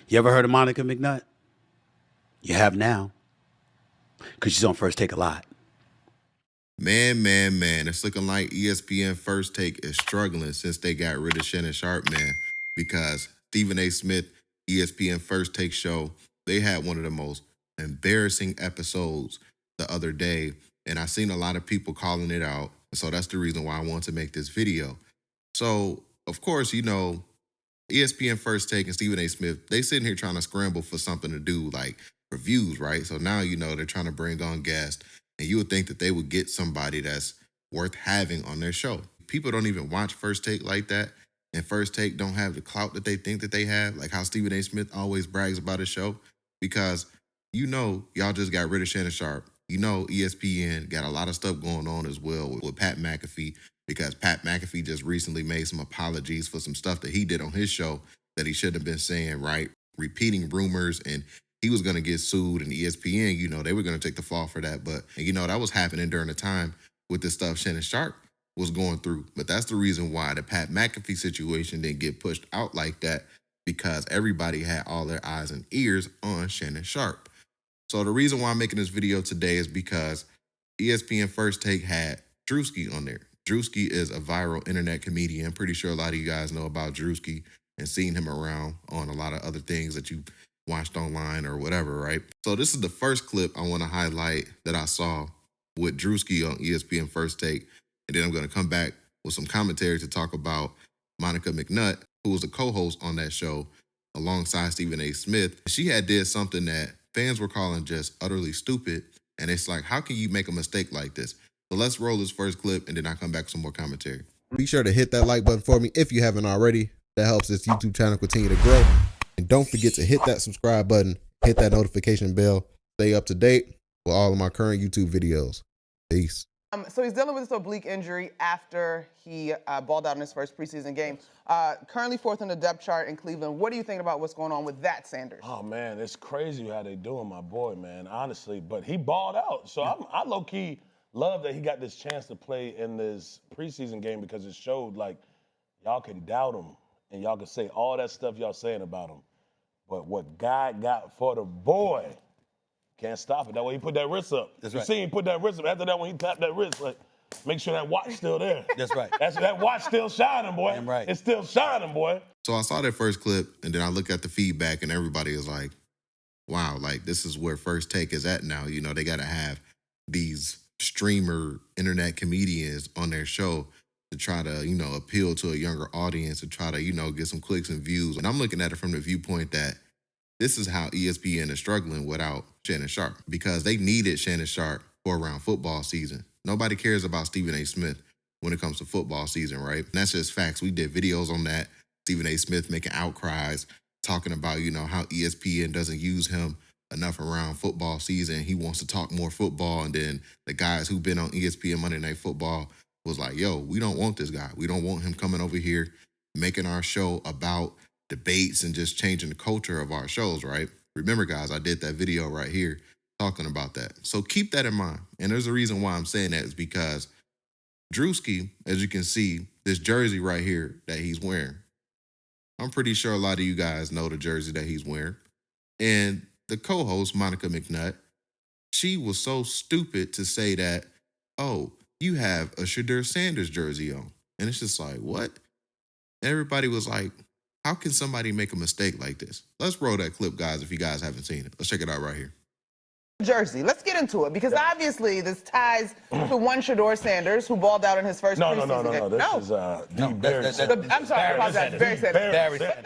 You ever heard of Monica McNutt? You have now, because she's on First Take a lot. Man, it's looking like ESPN First Take is struggling since they got rid of Shannon Sharpe, man, because Stephen A. Smith, ESPN First Take show, they had one of the most embarrassing episodes the other day, and I seen a lot of people calling it out, so that's the reason why I want to make this video. So, of course, you know, ESPN First Take and Stephen A. Smith, they sitting here trying to scramble for something to do, like reviews, right? So now, you know, they're trying to bring on guests, and you would think that they would get somebody that's worth having on their show. People don't even watch First Take like that, and First Take don't have the clout that they think that they have, like how Stephen A. Smith always brags about his show, because you know y'all just got rid of Shannon Sharpe. You know ESPN got a lot of stuff going on as well with Pat McAfee, because Pat McAfee just recently made some apologies for some stuff that he did on his show that he shouldn't have been saying, right? Repeating rumors, and he was going to get sued, and ESPN, you know, they were going to take the fall for that. But, you know, that was happening during the time with the stuff Shannon Sharpe was going through. But that's the reason why the Pat McAfee situation didn't get pushed out like that, because everybody had all their eyes and ears on Shannon Sharpe. So the reason why I'm making this video today is because ESPN First Take had Druski on there. Druski is a viral internet comedian. I'm pretty sure a lot of you guys know about Druski and seen him around on a lot of other things that you watched online or whatever, right? So this is the first clip I want to highlight that I saw with Druski on ESPN First Take. And then I'm going to come back with some commentary to talk about Monica McNutt, who was a co-host on that show alongside Stephen A. Smith. She had did something that fans were calling just utterly stupid. And it's like, how can you make a mistake like this? So let's roll this first clip, and then I'll come back with some more commentary. Be sure to hit that like button for me if you haven't already. That helps this YouTube channel continue to grow. And don't forget to hit that subscribe button, hit that notification bell, stay up to date with all of my current YouTube videos. Peace. So he's dealing with this oblique injury after he balled out in his first preseason game. Currently fourth in the depth chart in Cleveland. What do you think about what's going on with that, Sanders? Oh, man, it's crazy how they doing my boy, man, honestly. But he balled out. So I low-key love that he got this chance to play in this preseason game, because it showed, like, y'all can doubt him and y'all can say all that stuff y'all saying about him. But what God got for the boy, can't stop it. That way he put that wrist up. That's you right. See him put that wrist up. After that, when he tapped that wrist, like, make sure that watch still there. That's right. That watch still shining, boy. Damn right. It's still shining, boy. So I saw that first clip, and then I look at the feedback, and everybody is like, wow, like, this is where First Take is at now. You know, they got to have these streamer internet comedians on their show to try to, you know, appeal to a younger audience, to try to, you know, get some clicks and views. And I'm looking at it from the viewpoint that this is how ESPN is struggling without Shannon Sharpe, because they needed Shannon Sharpe for around football season. Nobody cares about Stephen A. Smith when it comes to football season, right? And that's just facts. We did videos on that. Stephen A. Smith making outcries, talking about, you know, how ESPN doesn't use him enough around football season. He wants to talk more football. And then the guys who've been on ESPN Monday Night Football was like, yo, we don't want this guy. We don't want him coming over here making our show about debates and just changing the culture of our shows, right? Remember, guys, I did that video right here talking about that. So keep that in mind. And there's a reason why I'm saying that is because Druski, as you can see, this jersey right here that he's wearing, I'm pretty sure a lot of you guys know the jersey that he's wearing. And the co-host, Monica McNutt, she was so stupid to say that, oh, you have a Shedeur Sanders jersey on. And it's just like, what? Everybody was like, how can somebody make a mistake like this? Let's roll that clip, guys, if you guys haven't seen it. Let's check it out right here. Jersey. Let's get into it, because obviously this ties to one Shedeur Sanders who balled out in his first preseason game. This is Barry Sanders. I'm sorry, I apologize. Barry Sanders. Barry Sanders.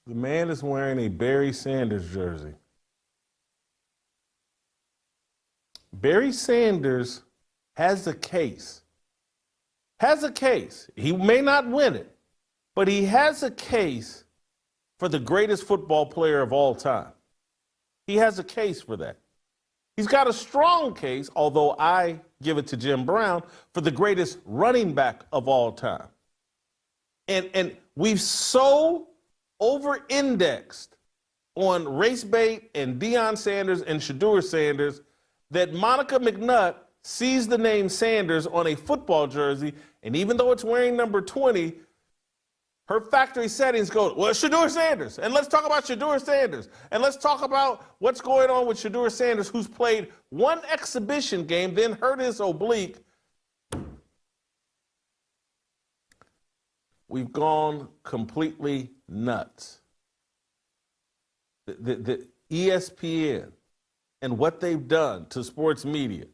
The man is wearing a Barry Sanders jersey. Barry Sanders has a case. He may not win it, but he has a case for the greatest football player of all time. He has a case for that. He's got a strong case, although I give it to Jim Brown, for the greatest running back of all time. And we've so over-indexed on race bait and Deion Sanders and Shedeur Sanders that Monica McNutt sees the name Sanders on a football jersey, and even though it's wearing number 20, her factory settings go, well, Shedeur Sanders. And let's talk about Shedeur Sanders. And let's talk about what's going on with Shedeur Sanders, who's played one exhibition game, then hurt his oblique. We've gone completely nuts. The ESPN and what they've done to sports media,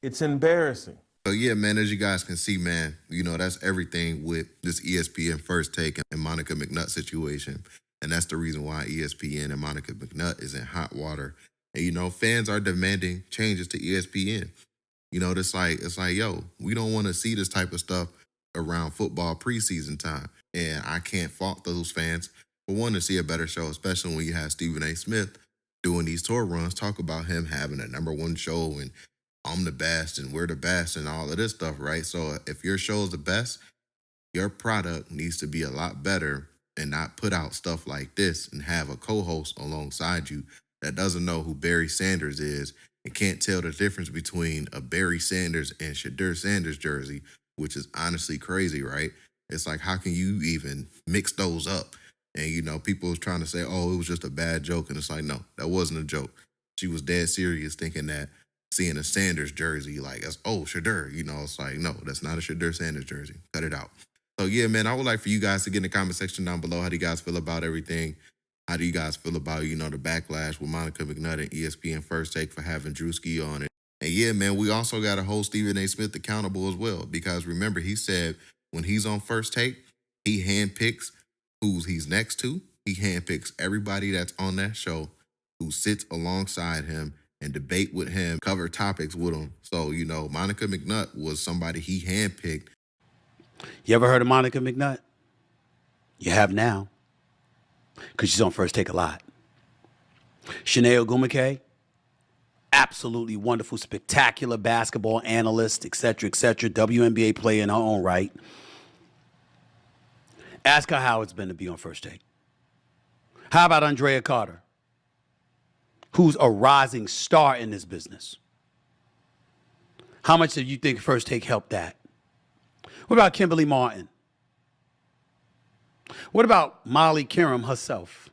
it's embarrassing. So yeah, man, as you guys can see, man, you know, that's everything with this ESPN First Take and Monica McNutt situation. And that's the reason why ESPN and Monica McNutt is in hot water. And, you know, fans are demanding changes to ESPN. You know, it's like, yo, we don't want to see this type of stuff around football preseason time. And I can't fault those fans for wanting to see a better show, especially when you have Stephen A. Smith doing these tour runs, talk about him having a #1 show and I'm the best and we're the best and all of this stuff, right? So if your show is the best, your product needs to be a lot better and not put out stuff like this and have a co-host alongside you that doesn't know who Barry Sanders is and can't tell the difference between a Barry Sanders and Shedeur Sanders jersey, which is honestly crazy, right? It's like, how can you even mix those up? And, you know, people was trying to say, oh, it was just a bad joke. And it's like, no, that wasn't a joke. She was dead serious thinking that seeing a Sanders jersey, like, that's, oh, Shedeur, you know, it's like, no, that's not a Shedeur Sanders jersey. Cut it out. So, yeah, man, I would like for you guys to get in the comment section down below. How do you guys feel about everything? How do you guys feel about, you know, the backlash with Monica McNutt and ESPN First Take for having Druski on it? And, yeah, man, we also got to hold Stephen A. Smith accountable as well, because remember, he said when he's on First Take, he handpicks who he's next to. He handpicks everybody that's on that show who sits alongside him and debate with him, cover topics with him. So, you know, Monica McNutt was somebody he handpicked. You ever heard of Monica McNutt? You have now, because she's on First Take a lot. Shanae Ogumake, absolutely wonderful, spectacular basketball analyst, etc., WNBA player in her own right. Ask her how it's been to be on First Take. How about Andrea Carter, who's a rising star in this business? How much do you think First Take helped that? What about Kimberly Martin? What about Molly Qerim herself?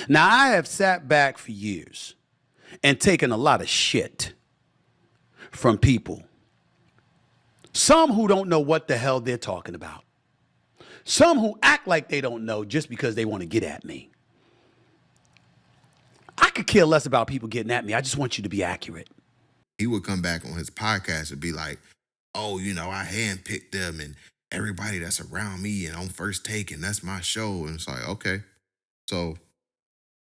Now, I have sat back for years and taken a lot of shit from people. Some who don't know what the hell they're talking about. Some who act like they don't know just because they want to get at me. I could care less about people getting at me. I just want you to be accurate. He would come back on his podcast and be like, oh, you know, I handpicked them and everybody that's around me and on First Take, and that's my show. And it's like, okay. So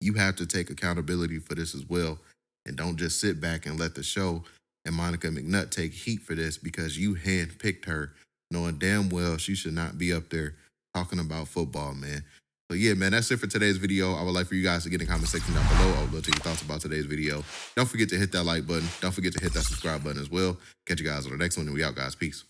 you have to take accountability for this as well. And don't just sit back and let the show and Monica McNutt take heat for this because you handpicked her, knowing damn well she should not be up there talking about football, man. So yeah, man, that's it for today's video. I would like for you guys to get in the comment section down below. I would love to hear your thoughts about today's video. Don't forget to hit that like button. Don't forget to hit that subscribe button as well. Catch you guys on the next one, and we out, guys. Peace.